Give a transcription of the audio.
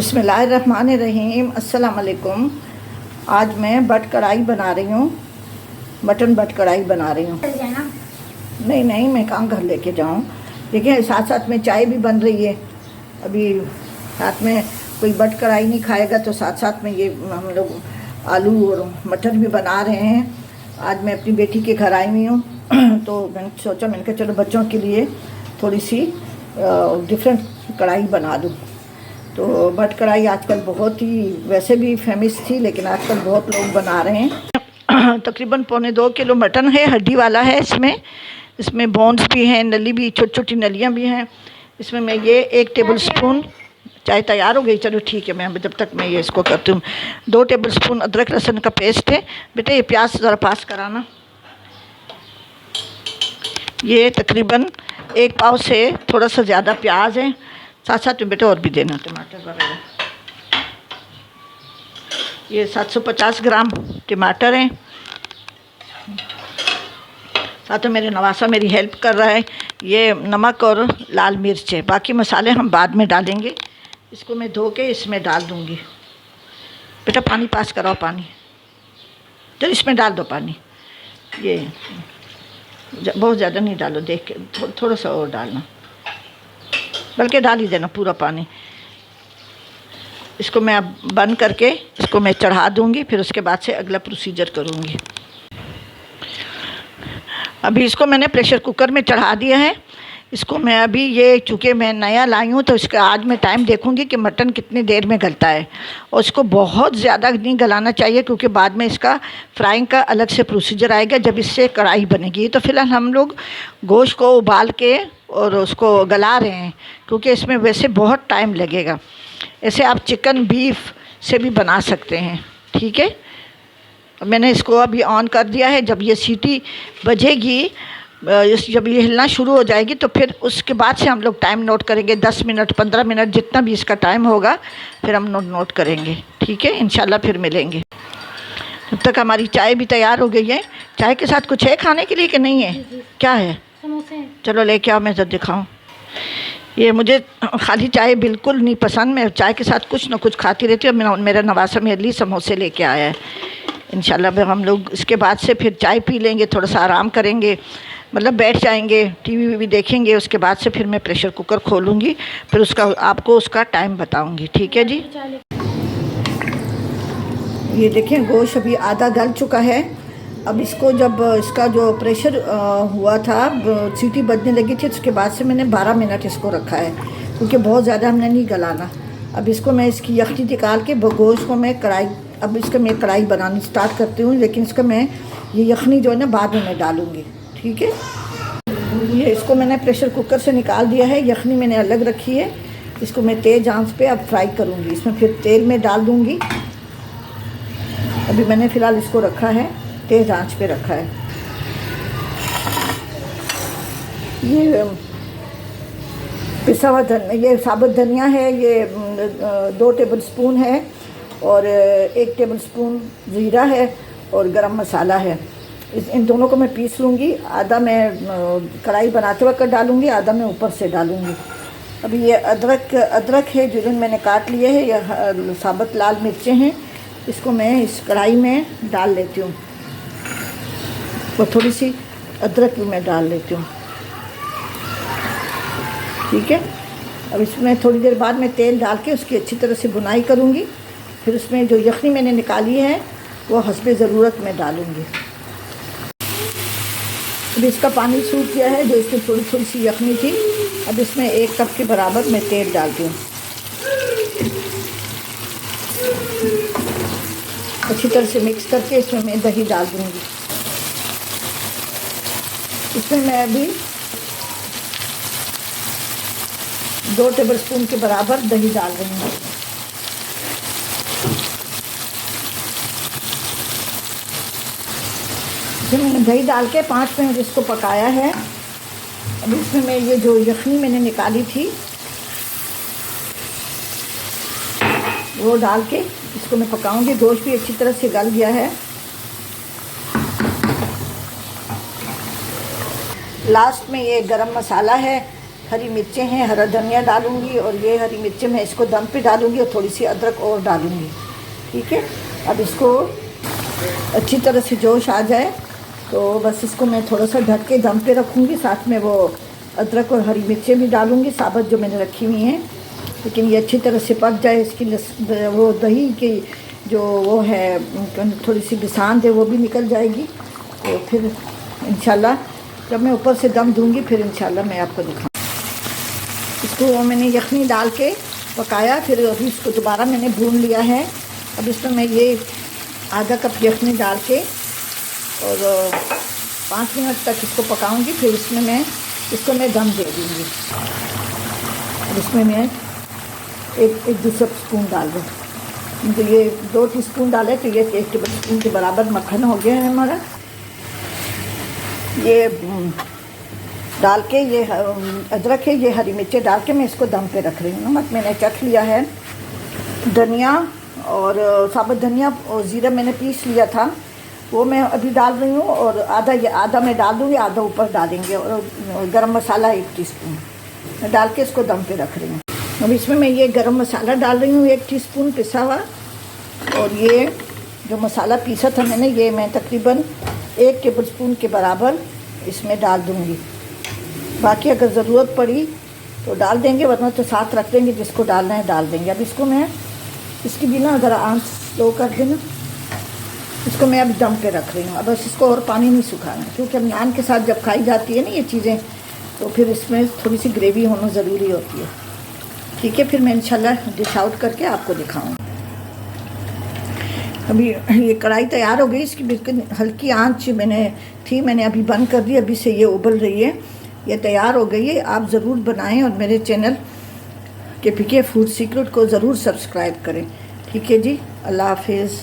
बिस्मिल्लाहिर्रहमानिर्रहीम। अस्सलाम वालेकुम। आज मैं बट कढ़ाई बना रही हूँ, मटन बट कढ़ाई बना रही हूँ। नहीं नहीं, मैं कहाँ घर लेके जाऊँ। देखिए साथ साथ में चाय भी बन रही है। अभी साथ में कोई बट कढ़ाई नहीं खाएगा तो साथ साथ में ये हम लोग आलू और मटर भी बना रहे हैं। आज मैं अपनी बेटी के घर आई हुई हूँ तो मैंने सोचा, मैंने कहा चलो बच्चों के लिए थोड़ी सी डिफरेंट कढ़ाई बना दूँ। तो बट कढ़ाई आजकल बहुत ही वैसे भी फेमस थी, लेकिन आजकल बहुत लोग बना रहे हैं। तकरीबन 1.25 किलो मटन है, हड्डी वाला है। इसमें बोन्स भी हैं, नली भी, छोटी छोटी नलियाँ भी हैं। इसमें मैं ये 1 टेबल स्पून, चाय तैयार हो गई, चलो ठीक है, मैं जब तक मैं ये इसको करती हूँ। 2 टेबल स्पून अदरक लहसुन का पेस्ट है। बेटा ये प्याज ज़रा पास कराना। ये तकरीबन 1 पाव से थोड़ा सा ज़्यादा प्याज है। साथ साथ में बेटा और भी देना टमाटर वगैरह। ये 750 ग्राम टमाटर हैं। साथ में मेरे नवासा मेरी हेल्प कर रहा है। ये नमक और लाल मिर्च है, बाकी मसाले हम बाद में डालेंगे। इसको मैं धो के इसमें डाल दूँगी। बेटा पानी पास कराओ, पानी तो इसमें डाल दो पानी। ये बहुत ज़्यादा नहीं डालो, देख के थोड़ा सा और डालना, बल्कि डाल ही देना पूरा पानी। इसको मैं अब बंद करके इसको मैं चढ़ा दूँगी, फिर उसके बाद से अगला प्रोसीजर करूँगी। अभी इसको मैंने प्रेशर कुकर में चढ़ा दिया है। इसको मैं अभी, ये चूँकि मैं नया लाई हूँ तो इसका आज मैं टाइम देखूँगी कि मटन कितनी देर में गलता है। और इसको बहुत ज़्यादा नहीं गलाना चाहिए, क्योंकि बाद में इसका फ्राइंग का अलग से प्रोसीजर आएगा जब इससे कढ़ाई बनेगी। तो फिलहाल हम लोग गोश्त को उबाल के और उसको गला रहे हैं, क्योंकि इसमें वैसे बहुत टाइम लगेगा। ऐसे आप चिकन बीफ से भी बना सकते हैं, ठीक है। मैंने इसको अभी ऑन कर दिया है। जब ये सीटी बजेगी, जब ये हिलना शुरू हो जाएगी, तो फिर उसके बाद से हम लोग टाइम नोट करेंगे। 10 मिनट 15 मिनट जितना भी इसका टाइम होगा फिर हम नोट करेंगे, ठीक है। इंशाल्लाह फिर मिलेंगे। तब तक हमारी चाय भी तैयार हो गई है। चाय के साथ कुछ है खाने के लिए कि नहीं है? जी। क्या है? समोसे। चलो लेके आओ, मैं जब दिखाऊँ। ये मुझे खाली चाय बिल्कुल नहीं पसंद, मैं चाय के साथ कुछ ना कुछ खाती रहती हूँ। मेरा नवासा मेरे लिए समोसे लेके आया है। इंशाल्लाह हम लोग इसके बाद से फिर चाय पी लेंगे, थोड़ा सा आराम करेंगे, मतलब बैठ जाएंगे, टीवी भी देखेंगे। उसके बाद से फिर मैं प्रेशर कुकर खोलूँगी, फिर आपको उसका टाइम बताऊँगी, ठीक है जी। ये देखें गोश्त अभी आधा गल चुका है। अब इसको जब इसका जो प्रेशर हुआ था, सीटी बजने लगी थी, उसके बाद से मैंने 12 मिनट इसको रखा है, क्योंकि बहुत ज़्यादा हमने नहीं गलाना। अब इसको मैं इसकी यखनी निकाल के गोश्त को मैं मैं कढ़ाई बनानी स्टार्ट करती हूँ, लेकिन इसका मैं ये यखनी जो है ना बाद में मैं डालूँगी, ठीक है। ये इसको मैंने प्रेशर कुकर से निकाल दिया है। यखनी मैंने अलग रखी है। इसको मैं तेज़ आंच पे अब फ्राई करूँगी। इसमें फिर तेल में डाल दूँगी। अभी मैंने फ़िलहाल इसको रखा है, तेज़ आंच पे रखा है। ये पिसा हुआ ये साबुत धनिया है, ये 2 टेबल स्पून है, और 1 टेबल स्पून ज़ीरा है, और गरम मसाला है। इन दोनों को मैं पीस लूँगी। आधा मैं कढ़ाई बनाते वक्त डालूँगी, आधा मैं ऊपर से डालूँगी। अभी ये अदरक है जो मैंने काट लिए है, यह साबुत लाल मिर्चें हैं। इसको मैं इस कढ़ाई में डाल लेती हूँ, और थोड़ी सी अदरक भी मैं डाल लेती हूँ, ठीक है। अब इसमें थोड़ी देर बाद मैं तेल डाल के उसकी अच्छी तरह से भुनाई करूँगी। फिर उसमें जो यखनी मैंने निकाली है वो हस्बे ज़रूरत में डालूँगी। अब इसका पानी सूख गया है, जो इसमें थोड़ी थोड़ी सी यखनी थी। अब इसमें 1 कप के बराबर मैं तेल डालती हूँ। अच्छी तरह से मिक्स करके इसमें मैं दही डाल दूँगी। इसमें मैं अभी 2 टेबल स्पून के बराबर दही डाल रही हूँ। मैंने दही डाल के 5 मिनट इसको पकाया है। अब इसमें मैं ये जो यखनी मैंने निकाली थी वो डाल के इसको मैं पकाऊंगी। गोश्त भी अच्छी तरह से गल गया है। लास्ट में ये गरम मसाला है, हरी मिर्चें हैं, हरा धनिया डालूँगी और ये हरी मिर्चें मैं इसको दम पे डालूँगी और थोड़ी सी अदरक और डालूँगी। ठीक है, अब इसको अच्छी तरह से जोश आ जाए तो बस इसको मैं थोड़ा सा ढक के दम पे रखूँगी। साथ में वो अदरक और हरी मिर्चें भी डालूँगी साबुत जो मैंने रखी हुई हैं, लेकिन ये अच्छी तरह से पक जाए। इसकी वो दही की जो वो है थोड़ी सी बिसांत है वो भी निकल जाएगी। तो फिर इंशाल्लाह जब मैं ऊपर से दम दूँगी फिर इंशाल्लाह मैं आपको दिखाऊँ। इसको मैंने यखनी डाल के पकाया, फिर अभी इसको दोबारा मैंने भून लिया है। अब इसमें मैं ये आधा कप यखनी डाल के और 5 मिनट तक इसको पकाऊंगी। फिर इसको मैं दम दे दूँगी। और इसमें मैं एक दूसरा स्पून डाल दूँ। तो ये 2 टीस्पून डाले तो ये 1 टेबल स्पून के बराबर मक्खन हो गया है हमारा। ये डाल के ये अदरक है, ये हरी मिर्चें डाल के मैं इसको दम पे रख रही हूँ। नमक मैंने चख लिया है, धनिया और साबुत धनिया और ज़ीरा मैंने पीस लिया था वो मैं अभी डाल रही हूँ। और आधा मैं डाल दूँगी, आधा ऊपर डालेंगे। और गरम मसाला 1 टीस्पून मैं डाल के इसको दम पे रख रही हूँ। अब इसमें मैं ये गरम मसाला डाल रही हूँ 1 टीस्पून पिसा हुआ। और ये जो मसाला पीसा था मैंने ये मैं तकरीबन 1 टेबल स्पून के बराबर इसमें डाल दूँगी। बाकी अगर ज़रूरत पड़ी तो डाल देंगे, वरना तो साथ रख देंगे, जिसको डालना है डाल देंगे। अब इसको मैं इसकी भी ना ज़रा आंच स्लो कर देना। इसको मैं अभी दम पे रख रही हूँ। अब बस इसको और पानी नहीं सुखाना, क्योंकि अब नान के साथ जब खाई जाती है ना ये चीज़ें तो फिर इसमें थोड़ी सी ग्रेवी होना ज़रूरी होती है। ठीक है, फिर मैं इंशाल्लाह डिश आउट करके आपको दिखाऊँगी। अभी ये कढ़ाई तैयार हो गई, इसकी बिल्कुल हल्की आंच मैंने अभी बंद कर दी। अभी से ये उबल रही है, ये तैयार हो गई है। आप ज़रूर बनाएं और मेरे चैनल KPK फूड सीक्रेट को ज़रूर सब्सक्राइब करें। ठीक है जी, अल्लाह हाफिज़।